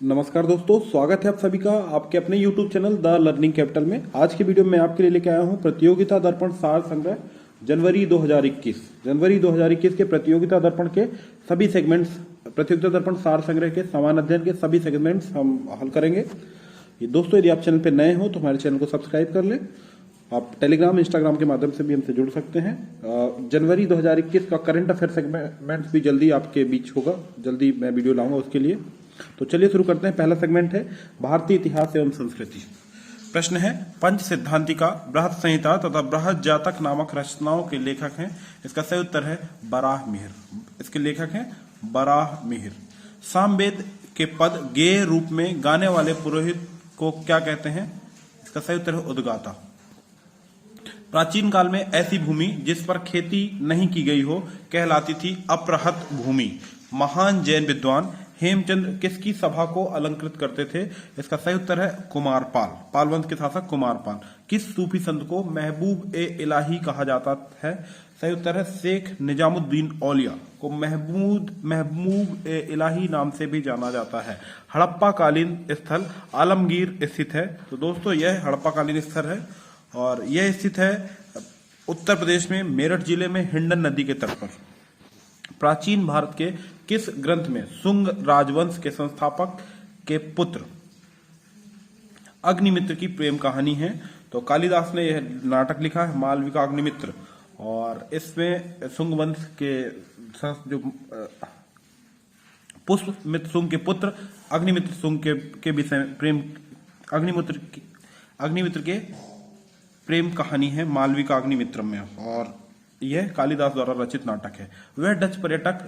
नमस्कार दोस्तों, स्वागत है आप सभी का आपके अपने YouTube channel the learning capital में। आज की वीडियो में आपके लिए लेके आया हूं प्रतियोगिता दर्पण सार संग्रह जनवरी 2021 के प्रतियोगिता दर्पण के सभी सेगमेंट्स, प्रतियोगिता दर्पण सार संग्रह के समान अध्ययन के सभी सेगमेंट्स हम हल करेंगे। ये दोस्तों, यदि आप चैनल पर नए हो तो हमारे चैनल को सब्सक्राइब कर लें। आप टेलीग्राम, इंस्टाग्राम के माध्यम से भी हमसे जुड़ सकते हैं। जनवरी 2021 का करंट अफेयर सेगमेंट भी जल्दी आपके बीच होगा, जल्दी मैं वीडियो लाऊंगा उसके लिए। तो चलिए शुरू करते हैं। पहला सेगमेंट है भारतीय इतिहास एवं संस्कृति। प्रश्न है, पंच सिद्धांतिका, बृहद संहिता तथा बृहद जातक नामक रचनाओं के लेखक हैं। इसका सही उत्तर है बराह मिहिर। इसके लेखक हैं बराह मिहिर। सामवेद के पद गेय रूप में गाने वाले पुरोहित को क्या कहते हैं? इसका सही उत्तर है उद्गाता। प्राचीन काल में ऐसी भूमि जिस पर खेती नहीं की गई हो कहलाती थी अपृहत भूमि। महान जैन विद्वान हेमचंद्र किसकी सभा को अलंकृत करते थे? इसका सही उत्तर है कुमारपाल, पाल वंश के शासक कुमारपाल। किस सूफी संत को महबूब ए इलाही कहा जाता है? सही उत्तर है शेख निजामुद्दीन औलिया को महबूब ए इलाही नाम से भी जाना जाता है। हड़प्पा कालीन स्थल आलमगीर स्थित है। तो दोस्तों, यह हड़प्पा कालीन स्थल है और यह स्थित है उत्तर प्रदेश में मेरठ जिले में हिंडन नदी के तट पर। प्राचीन भारत के किस ग्रंथ में शुंग राजवंश के संस्थापक के पुत्र अग्निमित्र की प्रेम कहानी है? तो कालिदास ने यह नाटक लिखा है मालविका अग्निमित्र, और इसमें शुंग वंश के जो पुष्पमित्र शुंग के पुत्र अग्निमित्र शुंग के विषय प्रेम अग्निमित्र के प्रेम कहानी है मालविका अग्निमित्रम में, और यह कालिदास द्वारा रचित नाटक है। वह डच पर्यटक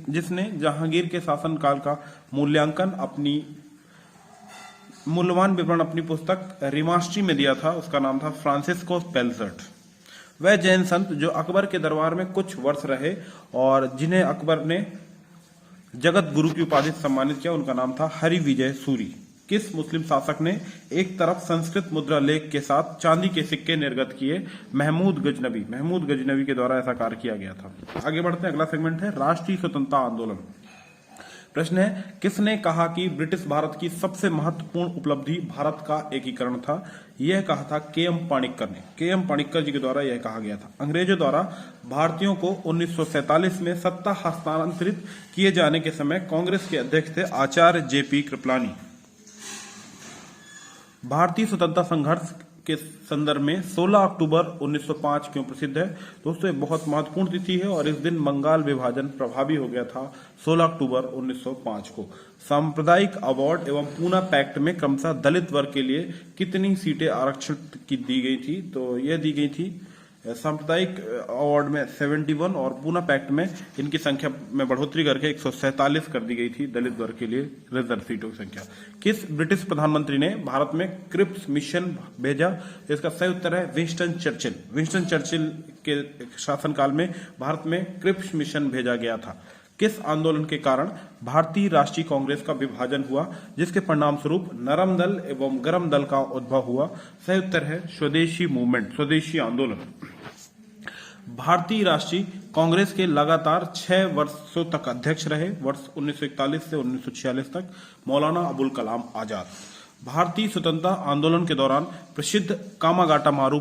जिसने जहांगीर के शासनकाल का मूल्यवान विवरण अपनी पुस्तक रिमास्ट्री में दिया था, उसका नाम था फ्रांसिस्को पेल्सर्ट। वह जैन संत जो अकबर के दरबार में कुछ वर्ष रहे और जिन्हें अकबर ने जगत गुरु की उपाधि से सम्मानित किया, उनका नाम था हरि विजय सूरी। किस मुस्लिम शासक ने एक तरफ संस्कृत मुद्रा लेख के साथ चांदी के सिक्के निर्गत किए? महमूद गजनवी के द्वारा ऐसा कार्य किया गया था। आगे बढ़ते हैं। अगला सेगमेंट है राष्ट्रीय स्वतंत्रता आंदोलन। प्रश्न है, किसने कहा कि ब्रिटिश भारत की सबसे महत्वपूर्ण उपलब्धि भारत का एकीकरण था? यह कहा था के.एम. पाणिक्कर ने। के.एम. पाणिक्कर जी के द्वारा यह कहा गया था। अंग्रेजों द्वारा भारतीयों को 1947 में सत्ता हस्तांतरित किए जाने के समय कांग्रेस के अध्यक्ष थे आचार्य जे.पी. कृपलानी। भारतीय स्वतंत्रता संघर्ष के संदर्भ में 16 अक्टूबर 1905 क्यों प्रसिद्ध है? दोस्तों, ये बहुत महत्वपूर्ण तिथि है और इस दिन बंगाल विभाजन प्रभावी हो गया था 16 अक्टूबर 1905 को। सांप्रदायिक अवार्ड एवं पूना पैक्ट में क्रमशः दलित वर्ग के लिए कितनी सीटें आरक्षित की दी गई थी? तो यह दी गई थी सांप्रदायिक अवार्ड में 71 और पूना पैक्ट में इनकी संख्या में बढ़ोतरी करके 147 कर दी गई थी दलित वर्ग के लिए रिजर्व सीटों की संख्या। किस ब्रिटिश प्रधानमंत्री ने भारत में क्रिप्स मिशन भेजा? इसका सही उत्तर है विंस्टन चर्चिल। विंस्टन चर्चिल के शासनकाल में भारत में क्रिप्स मिशन भेजा गया था। किस आंदोलन के कारण भारतीय राष्ट्रीय कांग्रेस का विभाजन हुआ, जिसके परिणाम स्वरूप नरम दल एवं गरम दल का उद्भव हुआ? सही उत्तर है स्वदेशी मूवमेंट, स्वदेशी आंदोलन। भारतीय राष्ट्रीय कांग्रेस के लगातार 6 वर्षों तक अध्यक्ष रहे, वर्ष 1941 से 1946 तक, मौलाना अबुल कलाम आजाद। भारतीय स्वतंत्रता आंदोलन के दौरान प्रसिद्ध कामागाटा मारू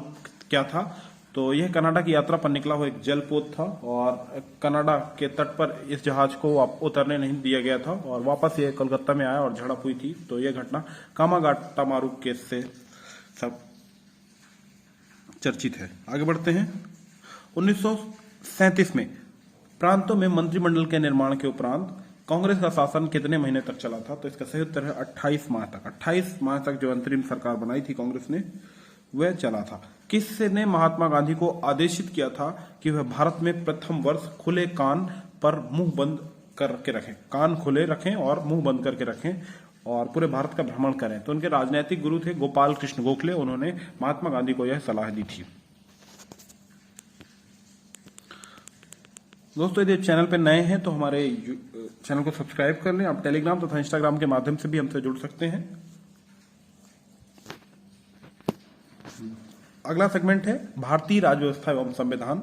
क्या था? तो यह कनाडा की यात्रा पर निकला हुआ एक जलपोत था और कनाडा के तट पर इस जहाज को उतरने नहीं दिया गया था और वापस ये कोलकाता में आया और झड़प हुई थी। तो यह घटना कामागाटा मारू केस से सब चर्चित है। आगे बढ़ते हैं। 1937 में प्रांतों में मंत्रिमंडल के निर्माण के उपरांत कांग्रेस का शासन कितने महीने तक चला था? तो इसका सही उत्तर है 28 माह तक। 28 माह तक जो अंतरिम सरकार बनाई थी कांग्रेस ने, वह चला था। किसने महात्मा गांधी को आदेशित किया था कि वह भारत में प्रथम वर्ष खुले कान पर मुंह बंद करके रखें, कान खुले रखें और मुंह बंद करके रखें और पूरे भारत का भ्रमण करें? तो उनके राजनीतिक गुरु थे गोपाल कृष्ण गोखले। उन्होंने महात्मा गांधी को यह सलाह दी थी। दोस्तों, यदि चैनल पे नए हैं तो हमारे चैनल को सब्सक्राइब कर लें। आप टेलीग्राम तथा इंस्टाग्राम के माध्यम से भी हमसे जुड़ सकते हैं। अगला सेगमेंट है भारतीय राज्य व्यवस्था एवं संविधान।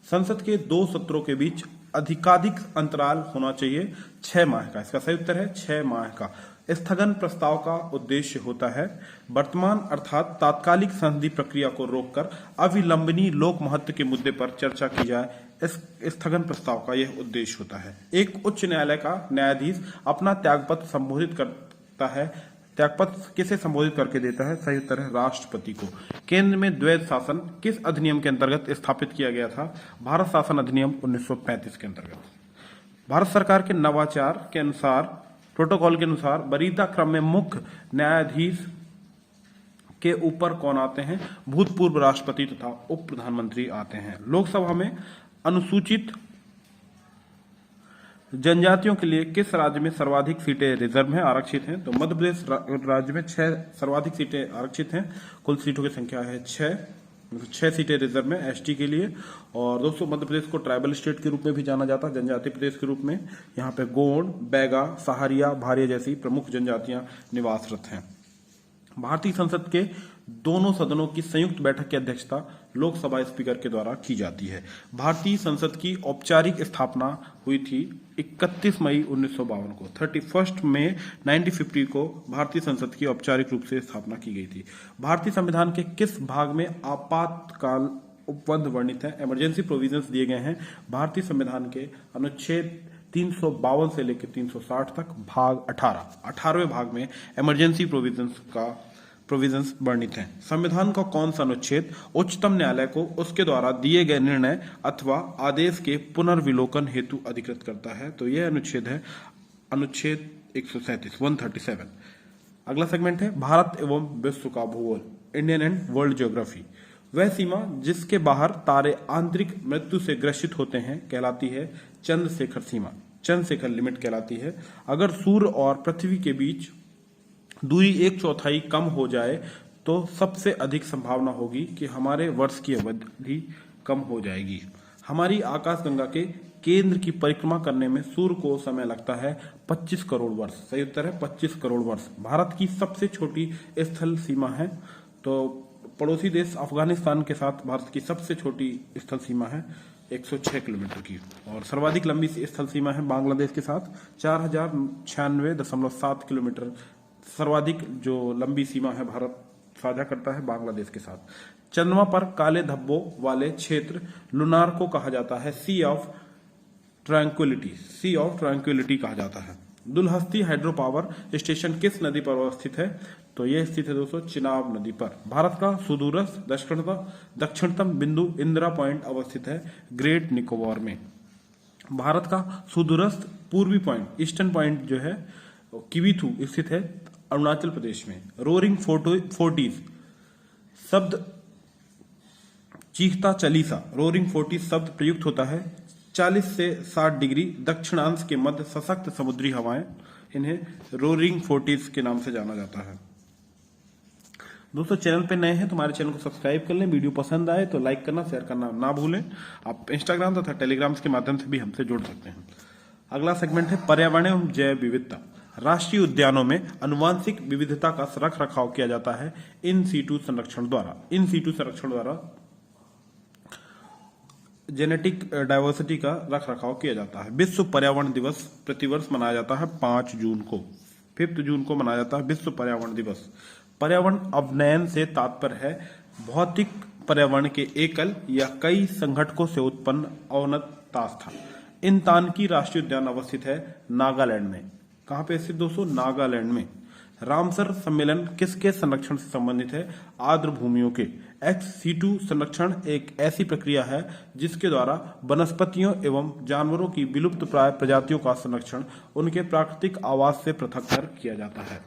संसद के 2 सत्रों के बीच अधिकाधिक अंतराल होना चाहिए 6 माह का। इसका सही उत्तर है 6 माह का। स्थगन प्रस्ताव का उद्देश्य होता है वर्तमान अर्थात तात्कालिक संसदीय प्रक्रिया को रोककर अविलंबनीय लोक महत्व के मुद्दे पर चर्चा की जाए। इस स्थगन प्रस्ताव का यह उद्देश्य होता है। एक उच्च न्यायालय का न्यायाधीश अपना त्यागपत्र संबोधित करता है। त्यागपत्र किसे संबोधित करके देता है? सही उत्तर है राष्ट्रपति को। केंद्र में द्वैध शासन किस अधिनियम के अंतर्गत स्थापित किया गया था? भारत शासन अधिनियम 1935 के अंतर्गत। भारत सरकार के नवाचार के अनुसार, प्रोटोकॉल के अनुसार वरीयता क्रम में मुख्य न्यायाधीश के ऊपर कौन आते हैं? भूतपूर्व राष्ट्रपति तथा उप प्रधानमंत्री आते हैं। लोकसभा में अनुसूचित जनजातियों के लिए किस राज्य में सर्वाधिक सीटें रिजर्व हैं, आरक्षित हैं? तो मध्य प्रदेश राज्य में 6 सर्वाधिक सीटें आरक्षित हैं। कुल सीटों की संख्या है 6 सीटें रिजर्व में एसटी के लिए। और दोस्तों मध्य प्रदेश को ट्राइबल स्टेट के रूप में भी जाना जाता है, जनजातीय प्रदेश के रूप में। यहाँ पे गोंड, बैगा, सहारिया, भारिया जैसी प्रमुख जनजातियां निवासरत हैं। भारतीय संसद के दोनों सदनों की संयुक्त बैठक की अध्यक्षता लोकसभा स्पीकर के द्वारा की जाती है। भारतीय संसद की औपचारिक स्थापना हुई थी 31 मई 1952 को। 31 मई 1950 को भारतीय संसद की औपचारिक रूप से स्थापना की गई थी। भारतीय संविधान के किस भाग में आपातकाल उपबंध वर्णित है? इमरजेंसी प्रोविजंस दिए गए हैं भारतीय संविधान के अनुच्छेद 352 से लेकर 360 तक, भाग 18वें भाग में इमरजेंसी प्रोविजंस वर्णित हैं। संविधान का कौन सा अनुच्छेद उच्चतम न्यायालय को उसके द्वारा दिए गए निर्णय अथवा आदेश के पुनर्विलोकन हेतु अधिकृत करता है? तो यह अनुच्छेद है अनुच्छेद 137। अगला सेगमेंट है भारत एवं विश्व का भूगोल, इंडियन एंड वर्ल्ड ज्योग्राफी। वह सीमा जिसके बाहर तारे आंतरिक मृत्यु से ग्रसित होते हैं कहलाती है चंद्रशेखर सीमा, चंद्रशेखर लिमिट कहलाती है। अगर सूर्य और पृथ्वी के बीच दूरी 1/4 कम हो जाए तो सबसे अधिक संभावना होगी कि हमारे वर्ष की अवधि कम हो जाएगी। हमारी आकाशगंगा के केंद्र की परिक्रमा करने में सूर्य को समय लगता है 25 करोड़ वर्ष। सही उत्तर है 25 करोड़ वर्ष। भारत की सबसे छोटी स्थल सीमा है, तो पड़ोसी देश अफगानिस्तान के साथ भारत की सबसे छोटी स्थल सीमा है 106 किलोमीटर की। और सर्वाधिक लंबी स्थल सीमा है बांग्लादेश के साथ 4096.7 किलोमीटर। सर्वाधिक जो लंबी सीमा है भारत साझा करता है बांग्लादेश के साथ। चंद्रमा पर काले धब्बों वाले क्षेत्र लुनार को कहा जाता है सी ऑफ ट्रैंक्विलिटी कहा जाता है। दुलहस्ती हाइड्रो पावर स्टेशन किस नदी पर अवस्थित है? तो यह स्थित है दोस्तों चिनाब नदी पर। भारत का सुदूरस्थ दक्षिणतम बिंदु इंदिरा पॉइंट अवस्थित है ग्रेट निकोबार में। भारत का सुदूरस्थ पूर्वी पॉइंट, ईस्टर्न पॉइंट जो है किवीथू स्थित है अरुणाचल प्रदेश में। रोरिंग 40 शब्द चीखता चालीसा, रोरिंग 40 शब्द प्रयुक्त होता है 40 से 60 डिग्री दक्षिणांश के मध्य सशक्त समुद्री हवाएं, इन्हें रोरिंग 40 के नाम से जाना जाता है। दोस्तों चैनल पे नए हैं तो हमारे चैनल को सब्सक्राइब कर लें। वीडियो पसंद आए तो लाइक करना, शेयर करना ना भूलें। आप इंस्टाग्राम तथा टेलीग्राम के माध्यम से भी हमसे जुड़ सकते हैं। अगला सेगमेंट है पर्यावरण एवं जैव विविधता। राष्ट्रीय उद्यानों में आनुवांशिक विविधता का रख रखाव किया जाता है इन सीटू संरक्षण द्वारा जेनेटिक डाइवर्सिटी का रख रखाव किया जाता है। विश्व पर्यावरण दिवस प्रतिवर्ष मनाया जाता है 5 जून को। 5 जून को मनाया जाता है विश्व पर्यावरण दिवस। पर्यावरण अवनयन से तात्पर्य है भौतिक पर्यावरण के एकल या कई संघटकों से उत्पन्न अवनत तास्था। इन तान की राष्ट्रीय उद्यान अवस्थित है नागालैंड में। कहां पे स्थित दोस्तों? नागालैंड में। रामसर सम्मेलन किसके संरक्षण से संबंधित है? आर्द्र भूमियों के। ex-situ संरक्षण एक ऐसी प्रक्रिया है जिसके द्वारा वनस्पतियों एवं जानवरों की विलुप्त प्राय प्रजातियों का संरक्षण उनके प्राकृतिक आवास से पृथक कर किया जाता है।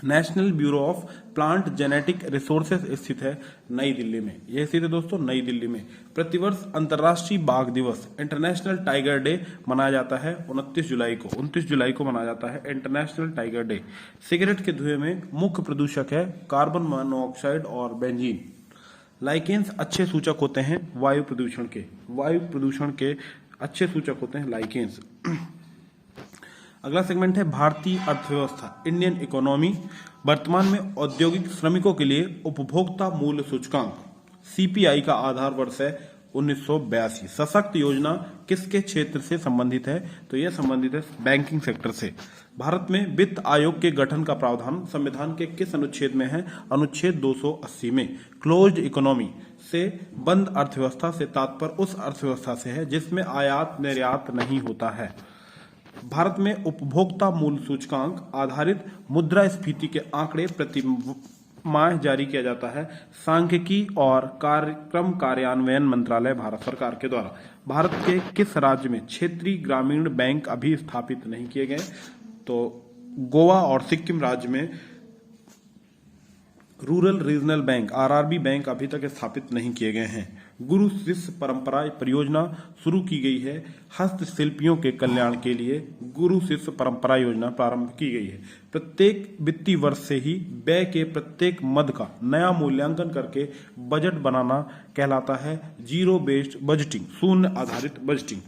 National bureau of plant genetic resources स्थित है नई दिल्ली में। यह स्थित है दोस्तों नई दिल्ली में। प्रतिवर्ष अंतर्राष्ट्रीय बाघ दिवस इंटरनेशनल टाइगर डे मनाया जाता है 29 जुलाई को मनाया जाता है इंटरनेशनल टाइगर डे। सिगरेट के धुएं में मुख्य प्रदूषक है कार्बन मोनोऑक्साइड और बेंजीन। लाइकेंस अच्छे सूचक होते हैं वायु प्रदूषण के अच्छे सूचक होते हैं लाइकेंस। अगला सेगमेंट है भारतीय अर्थव्यवस्था, इंडियन इकोनॉमी। वर्तमान में औद्योगिक श्रमिकों के लिए उपभोक्ता मूल्य सूचकांक सीपीआई का आधार वर्ष है 1982। सशक्त योजना किसके क्षेत्र से संबंधित है? तो यह संबंधित है बैंकिंग सेक्टर से। भारत में वित्त आयोग के गठन का प्रावधान संविधान के किस अनुच्छेद में है? अनुच्छेद 280 में। क्लोज्ड इकोनॉमी से बंद अर्थव्यवस्था से तात्पर्य उस अर्थव्यवस्था से है जिसमें आयात निर्यात नहीं होता है। भारत में उपभोक्ता मूल्य सूचकांक आधारित मुद्रास्फीति के आंकड़े प्रति माह जारी किया जाता है। सांख्यिकी और कार्यक्रम कार्यान्वयन मंत्रालय भारत सरकार के द्वारा। भारत के किस राज्य में क्षेत्रीय ग्रामीण बैंक अभी स्थापित नहीं किए गए? तो गोवा और सिक्किम राज्य में rural regional bank RRB bank अभी तक स्थापित नहीं किए गए हैं। गुरु शिष्य परंपरा परियोजना शुरू की गई है। हस्तशिल्पियों के कल्याण के लिए गुरु शिष्य परंपरा योजना प्रारंभ की गई है। प्रत्येक वित्तीय वर्ष से ही व्यय के प्रत्येक मद का नया मूल्यांकन करके बजट बनाना कहलाता है जीरो बेस्ड बजटिंग, शून्य आधारित बजटिंग।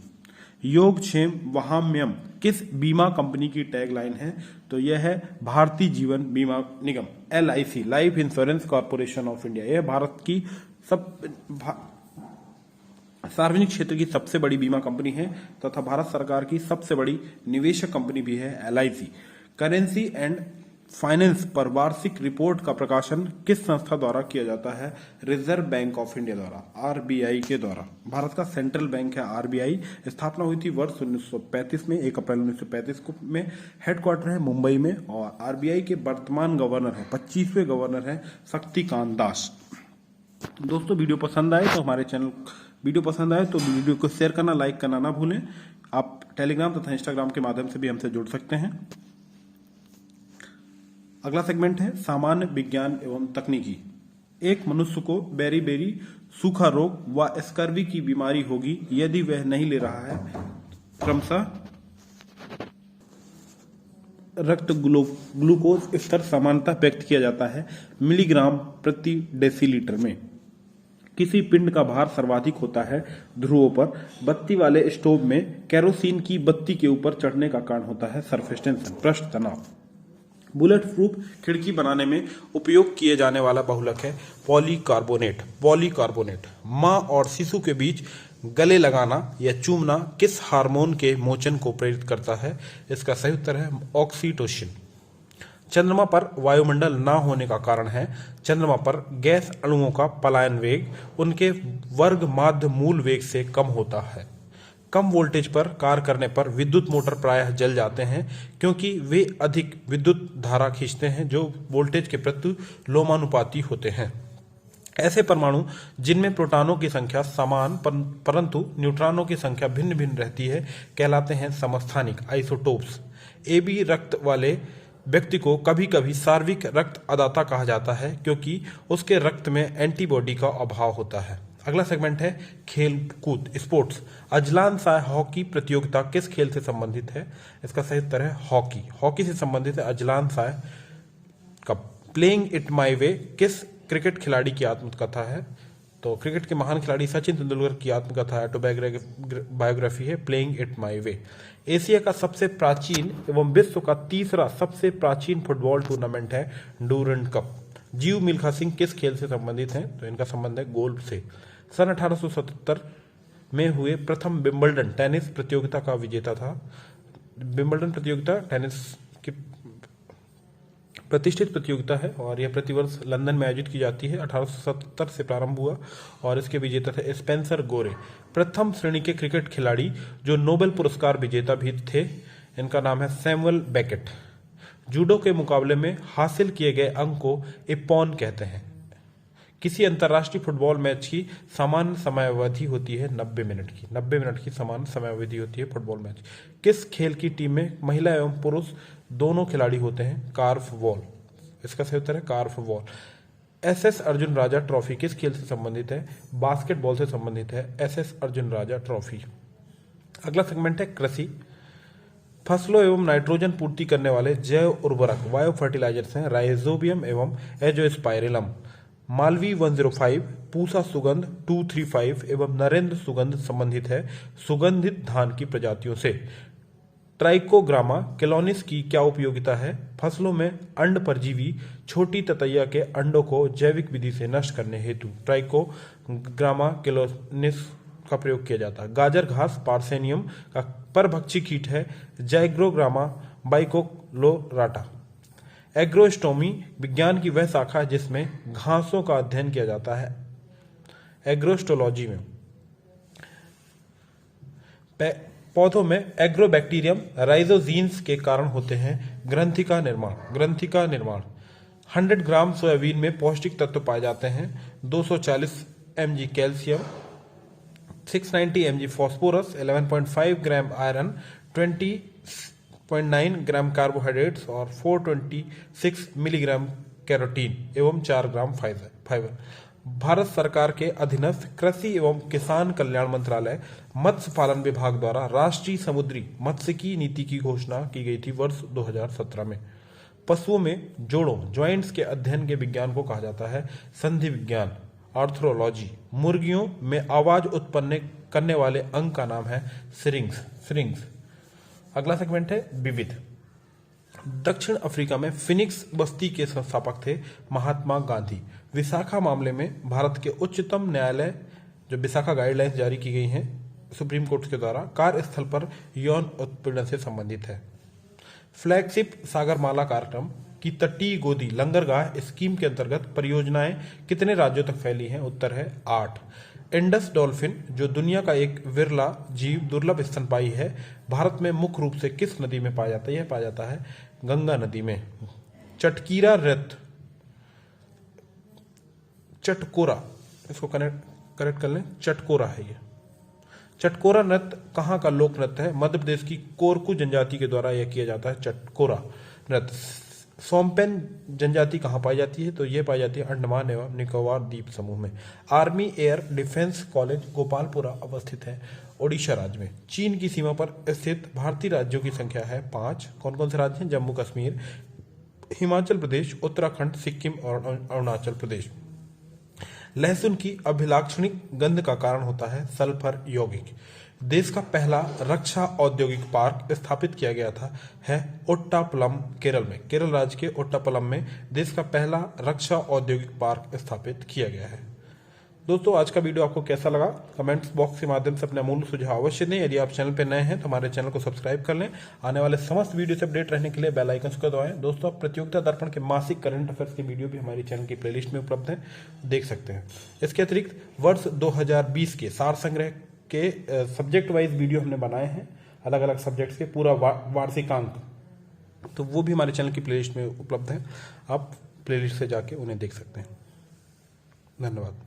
योगक्षेम वहाम्यम किस बीमा कंपनी की टैगलाइन है? तो यह है भारतीय जीवन बीमा निगम, LIC, life insurance corporation of India. यह भारत की सार्वजनिक क्षेत्र की सबसे बड़ी बीमा कंपनी है तथा भारत सरकार की सबसे बड़ी निवेशक कंपनी भी है LIC। करेंसी एंड फाइनेंस पर वार्षिक रिपोर्ट का प्रकाशन किस संस्था द्वारा किया जाता है? रिजर्व बैंक ऑफ इंडिया द्वारा, RBI के द्वारा। भारत का सेंट्रल बैंक है RBI। स्थापना हुई थी वर्ष 1935 में, 1 अप्रैल 1935 को में। हेडक्वार्टर है मुंबई में और RBI के वर्तमान गवर्नर है, 25वें गवर्नर है शक्तिकांत दास। दोस्तों वीडियो पसंद आए तो वीडियो को शेयर करना, लाइक करना ना भूलें। आप टेलीग्राम तथा इंस्टाग्राम के माध्यम से भी हमसे जुड़ सकते हैं। अगला सेगमेंट है सामान्य विज्ञान एवं तकनीकी। एक मनुष्य को बेरी सूखा रोग व स्कर्वी की बीमारी होगी यदि वह नहीं ले रहा है क्रमशः रक्त ग्लूकोज स्तर सामान्यतः व्यक्त किया जाता है मिलीग्राम प्रति डेसीलीटर में। किसी पिंड का भार सर्वाधिक होता है ध्रुवों पर। बत्ती वाले स्टोव में केरोसिन की बत्ती के ऊपर चढ़ने का कारण होता है सरफेस टेंशन, पृष्ठ तनाव। बुलेट प्रूफ खिड़की बनाने में उपयोग किए जाने वाला बहुलक है पॉलीकार्बोनेट। माँ और शिशु के बीच गले लगाना या चूमना किस हार्मोन के मोचन को प्रेरित करता है? इसका सही उत्तर है ऑक्सीटोसिन। चंद्रमा पर वायुमंडल न होने का कारण है चंद्रमा पर गैस अणुओं का पलायन वेग उनके वर्ग माध्य मूल वेग से कम होता है। कम वोल्टेज पर कार्य करने पर विद्युत मोटर प्रायः जल जाते हैं क्योंकि वे अधिक विद्युत धारा खींचते हैं जो वोल्टेज के प्रति लोमानुपाती होते हैं। ऐसे परमाणु जिनमें प्रोटॉनों की संख्या समान परंतु न्यूट्रॉनों की संख्या भिन्न भिन्न रहती है कहलाते हैं समस्थानिक, आइसोटोप्स। AB रक्त वाले व्यक्ति को कभी कभी सार्विक रक्त अदाता कहा जाता है क्योंकि उसके रक्त में एंटीबॉडी का अभाव होता है। अगला सेगमेंट है खेल कूद, स्पोर्ट्स। अजलान शाह हॉकी प्रतियोगिता किस खेल से संबंधित है? इसका सही उत्तर है हॉकी। हॉकी से संबंधित है अजलान शाह का। प्लेइंग इट माई वे किस क्रिकेट खिलाड़ी की आत्मकथा है? तो क्रिकेट के महान खिलाड़ी सचिन तेंदुलकर की आत्मकथा ऑटोबायोग्राफी है playing it my way. Asia का सबसे प्राचीन एवं विश्व का तीसरा सबसे प्राचीन फुटबॉल टूर्नामेंट है डूरंड कप। जीव मिल्खा सिंह किस खेल से संबंधित हैं? तो इनका संबंध है गोल्फ से। सन 1877 में हुए प्रथम विंबलडन टेनिस प्रतियोगिता का विजेता था। विंबलडन प्रतियोगिता टेनिस की प्रतिष्ठित प्रतियोगिता है और यह प्रतिवर्ष लंदन में आयोजित की जाती है। 1870 से प्रारंभ हुआ और इसके विजेता थे स्पेंसर गोरे। प्रथम श्रेणी के क्रिकेट खिलाड़ी जो नोबेल पुरस्कार विजेता भी थे, इनका नाम है सैमुअल बेकेट। जूडो के मुकाबले में हासिल किए गए अंक को इपॉन कहते हैं। किसी अंतर्राष्ट्रीय फुटबॉल मैच की सामान्य समयावधि होती है 90 मिनट की। 90 मिनट की सामान्य समयावधि होती है फुटबॉल मैच। किस खेल की टीम में महिला एवं पुरुष दोनों खिलाड़ी होते हैं? कार्फ बॉल। इसका सही उत्तर है कार्फ बॉल। SS अर्जुन राजा ट्रॉफी किस खेल से संबंधित है? बास्केटबॉल से संबंधित है SS अर्जुन राजा ट्रॉफी। अगला सेगमेंट है कृषि। फसलों एवं नाइट्रोजन पूर्ति करने वाले जैव उर्वरक बायो फर्टिलाइजर्स हैं राइजोबियम एवं एजोस्पाइरिलम। मालवी 105, पूसा सुगंध 235 एवं नरेंद्र सुगंध संबंधित है सुगंधित धान की प्रजातियों से। ट्राइकोग्रामा केलोनिस की क्या उपयोगिता है? फसलों में अंड परजीवी छोटी ततैया के अंडों को जैविक विधि से नष्ट करने हेतु ट्राइकोग्रामा केलोनिस का प्रयोग किया जाता है। गाजर घास पार्सेनियम का परभक्षी कीट है। जाइग्रोग्रामा बाइकोलोराटा। एग्रोस्टोमी विज्ञान की वह शाखा है जिसमें घासों का अध्ययन किया जाता है। एग्रोस्टोलॉजी में पौधों में एग्रोबैक्टीरियम राइजोजीन्स के कारण होते हैं ग्रंथि का निर्माण 100 ग्राम सोयाबीन में पौष्टिक तत्व पाए जाते हैं। 240 mg कैल्शियम, 690 mg फॉस्फोरस, 11.5 ग्राम आयरन, 20.9 ग्राम कार्बोहाइड्रेट्स और 426 मिलीग्राम कैरोटीन एवं 4 ग्राम फाइबर। भारत सरकार के अधीनस्थ कृषि एवं किसान कल्याण मंत्रालय मत्स्य पालन विभाग द्वारा राष्ट्रीय समुद्री मत्स्यिकी नीति की घोषणा की गई थी वर्ष 2017 में। पशुओं में जोड़ों जॉइंट्स के अध्ययन के विज्ञान को कहा जाता है संधि विज्ञान, आर्थ्रोलॉजी। मुर्गियों में आवाज उत्पन्न करने वाले अंग का नाम है सिरिंग्स। अगला सेगमेंट है विविध। दक्षिण अफ्रीका में फिनिक्स बस्ती के संस्थापक थे महात्मा गांधी। विशाखा मामले में भारत के उच्चतम न्यायालय जो विशाखा गाइडलाइंस जारी की गई हैं सुप्रीम कोर्ट के द्वारा कार्यस्थल पर यौन उत्पीड़न से संबंधित है। फ्लैगशिप सागरमाला कार्यक्रम की तटीय गोदी लंगरगाह स्कीम के अंतर्गत परियोजनाएं कितने राज्यों तक फैली हैं? उत्तर है 8। इंडस डॉल्फिन जो दुनिया का एक विरला जीव दुर्लभ स्तनपायी है, भारत में मुख्य रूप से किस नदी में पाया जाता है? यह पाया जाता है गंगा नदी में। चटकीरा नृत्य, चटकोरा, इसको करेक्ट कर लें, चटकोरा है ये। चटकोरा नृत्य कहाँ का लोक नृत्य है? मध्य प्रदेश की कोरकू जनजाति के द्वारा यह किया जाता है चटकोरा नृत्य। सोमपेन जनजाति कहाँ पाई जाती है? तो ये पाई जाती है अंडमान एवं निकोबार द्वीप समूह में। Army air defence college Gopalpura अवस्थित है ओडिशा राज्य में। चीन की सीमा पर स्थित भारतीय राज्यों की संख्या है 5। कौन कौन से राज्य हैं? जम्मू कश्मीर, हिमाचल प्रदेश, उत्तराखंड, सिक्किम और अरुणाचल प्रदेश। लहसुन की अभिलाक्षणिक गंध का कारण होता है सल्फर यौगिक। देश का पहला रक्षा औद्योगिक पार्क स्थापित किया गया था है ओट्टापलम केरल में। केरल राज्य के ओट्टापलम में देश का पहला रक्षा औद्योगिक पार्क स्थापित किया गया है। दोस्तों आज का वीडियो आपको कैसा लगा? कमेंट्स बॉक्स के माध्यम से अपने अमूल्य सुझाव अवश्य दें। यदि आप चैनल पर नए हैं तो हमारे चैनल को सब्सक्राइब कर लें। आने वाले समस्त वीडियो से अपडेट रहने के लिए बेल आइकन को दबाएं। दोस्तों आप प्रतियोगिता दर्पण के मासिक करंट अफेयर्स की वीडियो भी हमारे चैनल की प्लेलिस्ट में उपलब्ध है, देख सकते हैं। इसके अतिरिक्त वर्ष 2020 के सार संग्रह के सब्जेक्ट वाइज वीडियो हमने बनाए हैं, अलग अलग सब्जेक्ट्स के पूरा वार्षिकांक, तो वो भी हमारे चैनल की प्लेलिस्ट में उपलब्ध है। आप प्लेलिस्ट से जाके उन्हें देख सकते हैं। धन्यवाद।